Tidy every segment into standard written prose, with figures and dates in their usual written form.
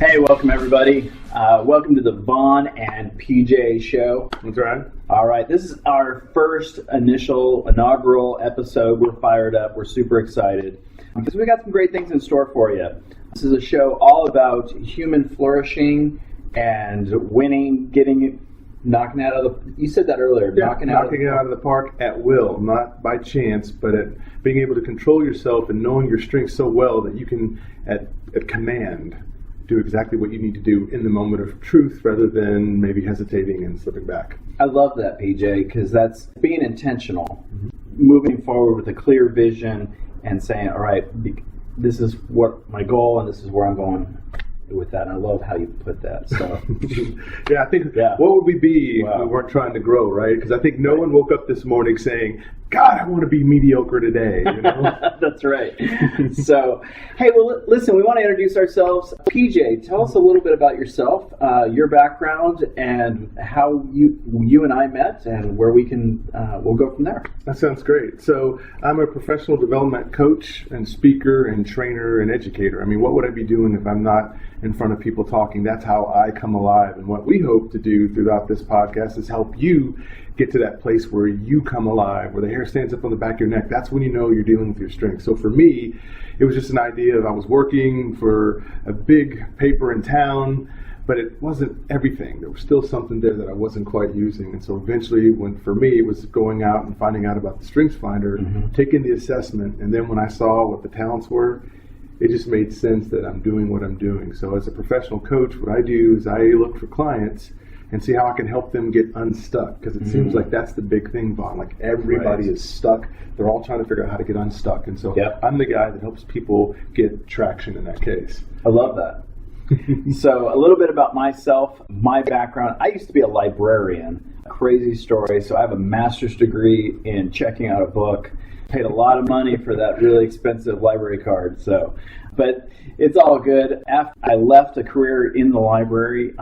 Hey, welcome everybody. Welcome to the Vaughn and PJ Show. That's right. All right, this is our first inaugural episode. We're fired up. We're super excited because we got some great things in store for you. This is a show all about human flourishing and winning, knocking out of the. You said that earlier. Yeah, knocking it out of the park at will, not by chance, but at being able to control yourself and knowing your strengths so well that you can, at command, do exactly what you need to do in the moment of truth rather than maybe hesitating and slipping back. I love that, PJ, because that's being intentional, moving forward with a clear vision and saying, all right, this is what my goal and this is where I'm going with that. And I love how you put that. So, I think what would we be if we weren't trying to grow, right? Because I think no one woke up this morning saying, God, I want to be mediocre today. You know? That's right. So, hey, well, listen, we want to introduce ourselves. PJ, tell us a little bit about yourself, your background, and how you and I met, and where we can, we'll go from there. That sounds great. So, I'm a professional development coach and speaker and trainer and educator. I mean, what would I be doing if I'm not in front of people talking? That's how I come alive. And what we hope to do throughout this podcast is help you get to that place where you come alive, where the hair stands up on the back of your neck. That's when you know you're dealing with your strength. So for me, it was just an idea of I was working for a big paper in town, but it wasn't everything. There was still something there that I wasn't quite using. And so eventually, for me, it was going out and finding out about the Strengths Finder, taking the assessment, and then when I saw what the talents were, it just made sense that I'm doing what I'm doing. So as a professional coach, what I do is I look for clients and see how I can help them get unstuck. Because it seems like that's the big thing, Vaughn. Like everybody is stuck. They're all trying to figure out how to get unstuck. And so I'm the guy that helps people get traction in that case. I love that. So a little bit about myself, my background. I used to be a librarian. Crazy story. So I have a master's degree in checking out a book. Paid a lot of money for that really expensive library card. But it's all good. After I left a career in the library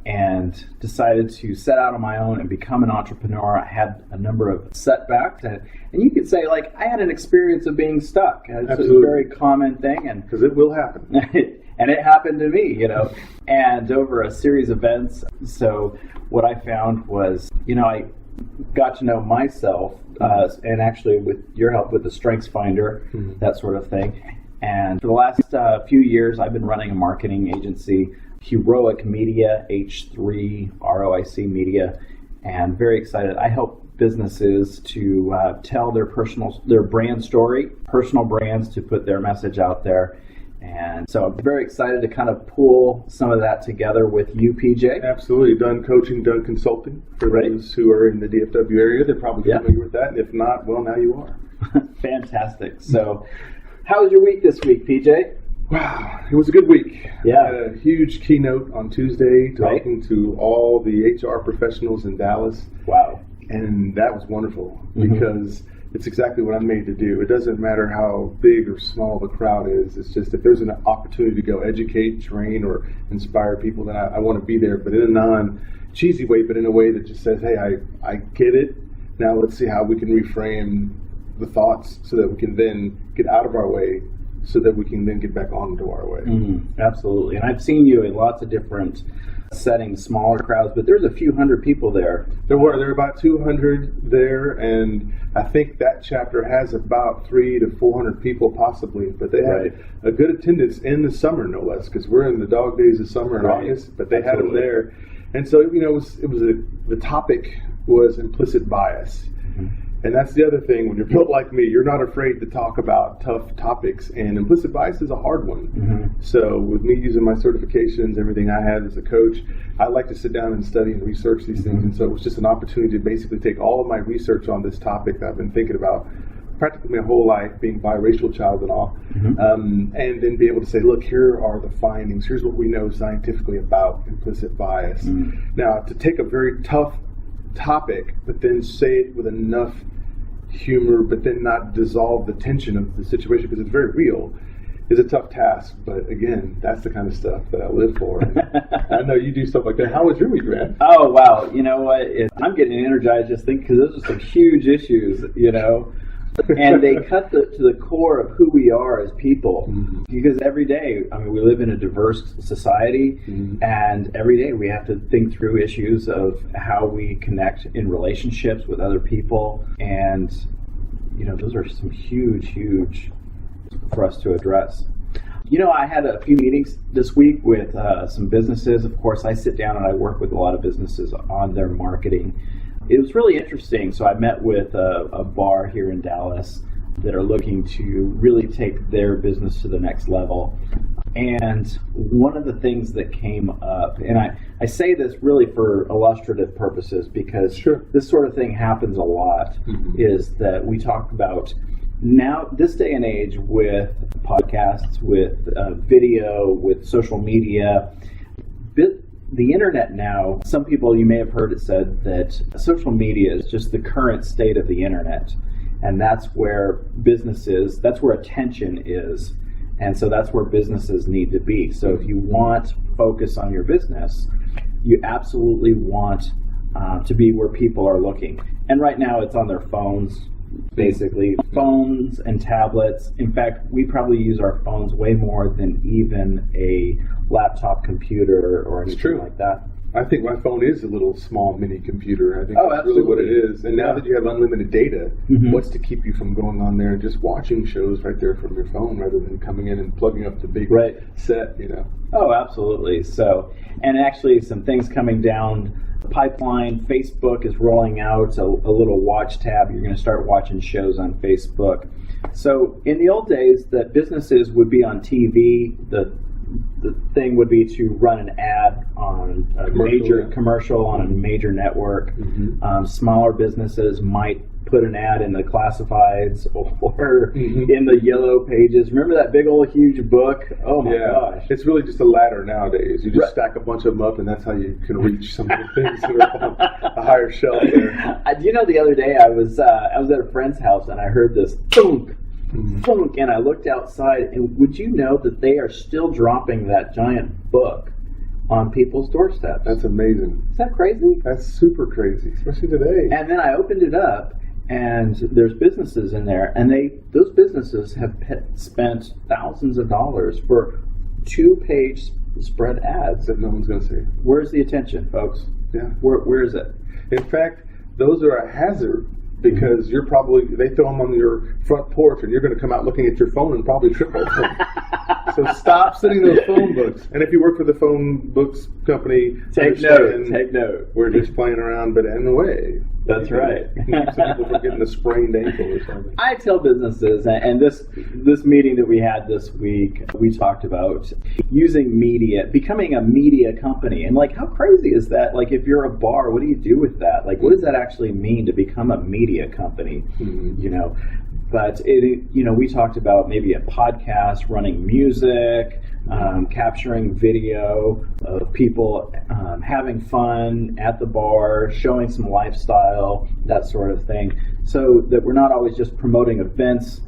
and decided to set out on my own and become an entrepreneur, I had a number of setbacks. And you could say, like, I had an experience of being stuck. It's a very common thing. Because it will happen. And it happened to me, and over a series of events. So what I found was, I got to know myself, and actually with your help with the Strengths Finder, that sort of thing. And for the last few years, I've been running a marketing agency, Heroic Media, H3 ROIC Media, and very excited. I help businesses to tell their brand story, personal brands, to put their message out there. And so I'm very excited to kind of pull some of that together with you, PJ. Absolutely. Done coaching, done consulting. For those who are in the DFW area, they're probably familiar with that. And if not, well, now you are. Fantastic. So how was your week this week, PJ? Wow, it was a good week. Yeah. I had a huge keynote on Tuesday talking to all the HR professionals in Dallas. Wow. And that was wonderful because it's exactly what I'm made to do. It doesn't matter how big or small the crowd is. It's just if there's an opportunity to go educate, train, or inspire people, then I want to be there. But in a non-cheesy way, but in a way that just says, hey, I get it. Now let's see how we can reframe the thoughts so that we can then get out of our way so that we can then get back onto our way. Absolutely. And I've seen you in lots of different settings, smaller crowds, but there's a few hundred people there. There were about 200 there, and I think that chapter has about 300 to 400 people possibly, but they had a good attendance in the summer, no less, because we're in the dog days of summer in August, but they had them there. And so, the topic was implicit bias. And that's the other thing, when you're built like me, you're not afraid to talk about tough topics, and implicit bias is a hard one. So with me using my certifications, everything I had as a coach, I like to sit down and study and research these things. And so it was just an opportunity to basically take all of my research on this topic that I've been thinking about practically my whole life, being biracial child and all, and then be able to say, look, here are the findings. Here's what we know scientifically about implicit bias. Now, to take a very tough topic, but then say it with enough humor, but then not dissolve the tension of the situation because it's very real, is a tough task. But again, that's the kind of stuff that I live for. And I know you do stuff like that. How was your week, man? Oh, wow. You know what? I'm getting energized just thinking, because those are some huge issues, And they cut to the core of who we are as people. Because every day, I mean, we live in a diverse society, and every day we have to think through issues of how we connect in relationships with other people. And, you know, those are some huge for us to address. You know, I had a few meetings this week with some businesses. Of course, I sit down and I work with a lot of businesses on their marketing. It was really interesting. So I met with a bar here in Dallas that are looking to really take their business to the next level. And one of the things that came up, and I say this really for illustrative purposes because this sort of thing happens a lot, is that we talk about now, this day and age, with podcasts, with video, with social media, the internet now, some people, you may have heard it said that social media is just the current state of the internet. And that's where businesses, that's where attention is. And so that's where businesses need to be. So if you want focus on your business, you absolutely want to be where people are looking. And right now it's on their phones. Basically, phones and tablets. In fact, we probably use our phones way more than even a laptop computer or anything like that. I think my phone is a little small mini computer. I think that's really what it is. And now that you have unlimited data, what's to keep you from going on there and just watching shows right there from your phone rather than coming in and plugging up the big set, you know? Oh, absolutely. So, and actually some things coming down the pipeline. Facebook is rolling out a little watch tab. You're going to start watching shows on Facebook. So in the old days, that businesses would be on TV. The thing would be to run an ad on a major commercial on a major network. Smaller businesses might put an ad in the classifieds or in the yellow pages. Remember that big old huge book? Oh my gosh. It's really just a ladder nowadays. You just stack a bunch of them up and that's how you can reach some of the things that are on a higher shelf there. You know, the other day I was at a friend's house and I heard this thunk, thunk, and I looked outside, and would you know that they are still dropping that giant book on people's doorsteps? That's amazing. Is that crazy? That's super crazy, especially today. And then I opened it up, and there's businesses in there, and those businesses have spent thousands of dollars for 2-page spread ads that no one's going to see. Where's the attention, folks? Yeah. Where is it? In fact, those are a hazard because you're probably, they throw them on your front porch and you're going to come out looking at your phone and probably trip over them. So stop sending those phone books. And if you work for the phone books company, take note. We're just playing around, but in the way. That's right. Keep some people from getting a sprained ankle or something. I tell businesses, and this meeting that we had this week, we talked about using media, becoming a media company. And like, how crazy is that? Like, if you're a bar, what do you do with that? Like, what does that actually mean to become a media company? You know, but we talked about maybe a podcast, running music, capturing video of people having fun at the bar, showing some lifestyle, that sort of thing, so that we're not always just promoting events,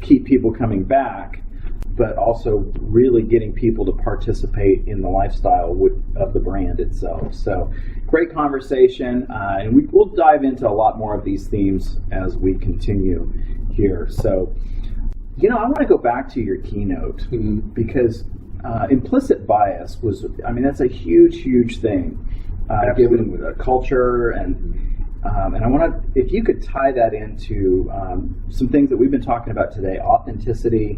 keep people coming back, but also really getting people to participate in the lifestyle of the brand itself. So great conversation, and we'll dive into a lot more of these themes as we continue here. So, I want to go back to your keynote because implicit bias that's a huge thing given culture and I want to, if you could tie that into some things that we've been talking about today, authenticity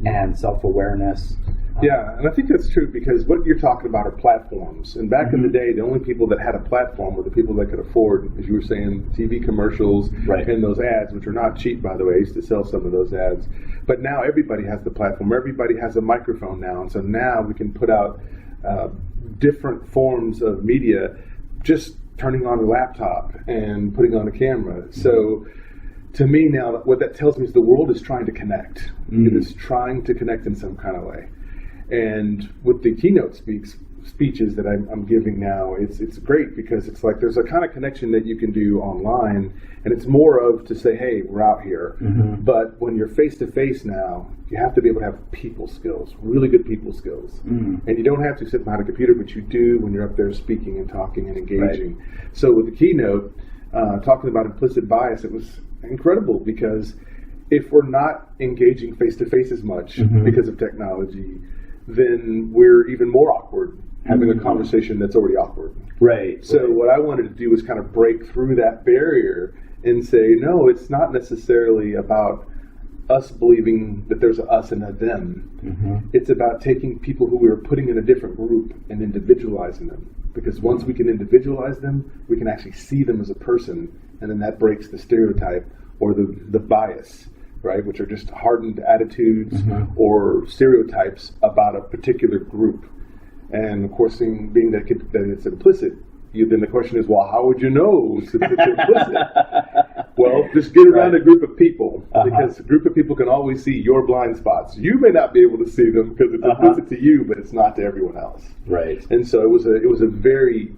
and self-awareness. Yeah, and I think that's true because what you're talking about are platforms. And back in the day, the only people that had a platform were the people that could afford, as you were saying, TV commercials and those ads, which are not cheap, by the way. I used to sell some of those ads. But now everybody has the platform. Everybody has a microphone now. And so now we can put out different forms of media just turning on a laptop and putting on a camera. So to me now, what that tells me is the world is trying to connect. It is trying to connect in some kind of way. And with the keynote speeches that I'm giving now, it's great because it's like there's a kind of connection that you can do online, and it's more of to say, hey, we're out here. But when you're face-to-face now, you have to be able to have people skills, really good people skills. And you don't have to sit behind a computer, but you do when you're up there speaking and talking and engaging. So with the keynote, talking about implicit bias, it was incredible because if we're not engaging face-to-face as much because of technology, then we're even more awkward having a conversation that's already awkward. Right. So what I wanted to do was kind of break through that barrier and say, no, it's not necessarily about us believing that there's a us and a them. It's about taking people who we are putting in a different group and individualizing them. Because once we can individualize them, we can actually see them as a person, and then that breaks the stereotype or the bias, right? Which are just hardened attitudes or stereotypes about a particular group. And of course, being that it's implicit, then the question is, well, how would you know it's implicit? Well, just get around a group of people, because a group of people can always see your blind spots. You may not be able to see them because it's implicit to you, but it's not to everyone else. Right. And so it was a very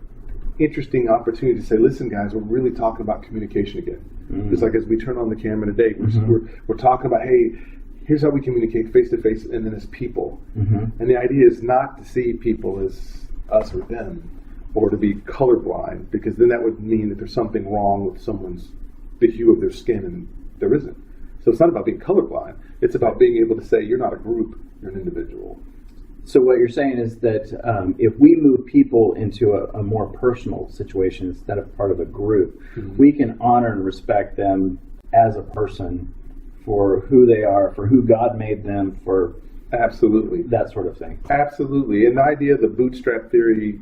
interesting opportunity to say, listen, guys, we're really talking about communication again. Just like as we turn on the camera today, we're talking about, hey, here's how we communicate face-to-face and then as people. And the idea is not to see people as us or them, or to be colorblind, because then that would mean that there's something wrong with the hue of their skin, and there isn't. So it's not about being colorblind. It's about being able to say, you're not a group, you're an individual. So what you're saying is that if we move people into a more personal situation instead of part of a group, we can honor and respect them as a person for who they are, for who God made them, for absolutely that sort of thing. Absolutely. And the idea of the bootstrap theory,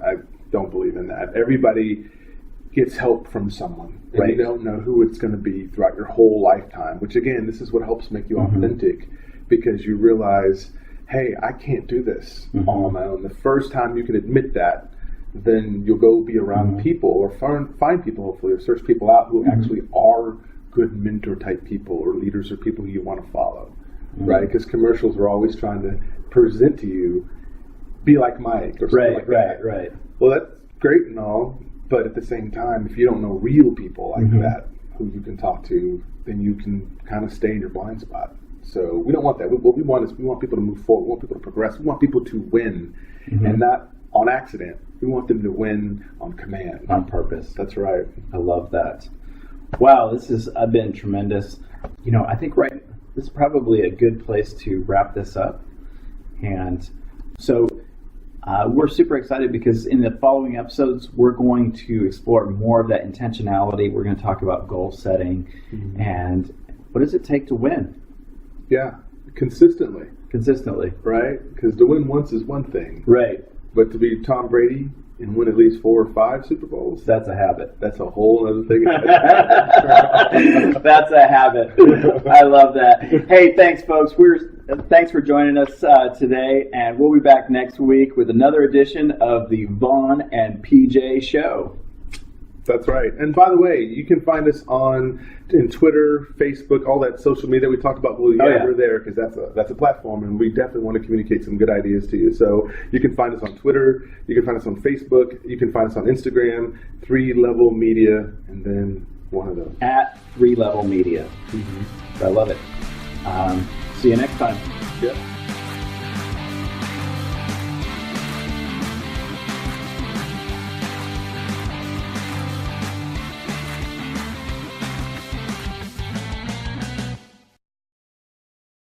I don't believe in that. Everybody gets help from someone. And right. You don't know who it's going to be throughout your whole lifetime, which again, this is what helps make you authentic, because you realize, hey, I can't do this all on my own. The first time you can admit that, then you'll go be around people, or find people, hopefully, or search people out who actually are good mentor type people, or leaders, or people who you want to follow. Right? Because commercials are always trying to present to you, be like Mike, or something like that. Right. Well, that's great and all, but at the same time, if you don't know real people like that, who you can talk to, then you can kind of stay in your blind spot. So we don't want that. What we want is we want people to move forward. We want people to progress. We want people to win, and not on accident. We want them to win on command. On purpose. That's right. I love that. Wow, this has been tremendous. I think this is probably a good place to wrap this up. And so we're super excited because in the following episodes, we're going to explore more of that intentionality. We're going to talk about goal setting and what does it take to win? Yeah, consistently. Right? Because to win once is one thing. Right. But to be Tom Brady and win at least 4 or 5 Super Bowls, that's a habit. That's a whole other thing. That's a habit. I love that. Hey, thanks, folks. Thanks for joining us today, and we'll be back next week with another edition of the Vaughn and PJ Show. That's right. And by the way, you can find us in Twitter, Facebook, all that social media we talked about. Well, we're there because that's a platform, and we definitely want to communicate some good ideas to you. So you can find us on Twitter, you can find us on Facebook, you can find us on Instagram, 3 Level Media, and then one of those. At 3 Level Media. I love it. See you next time. Yep.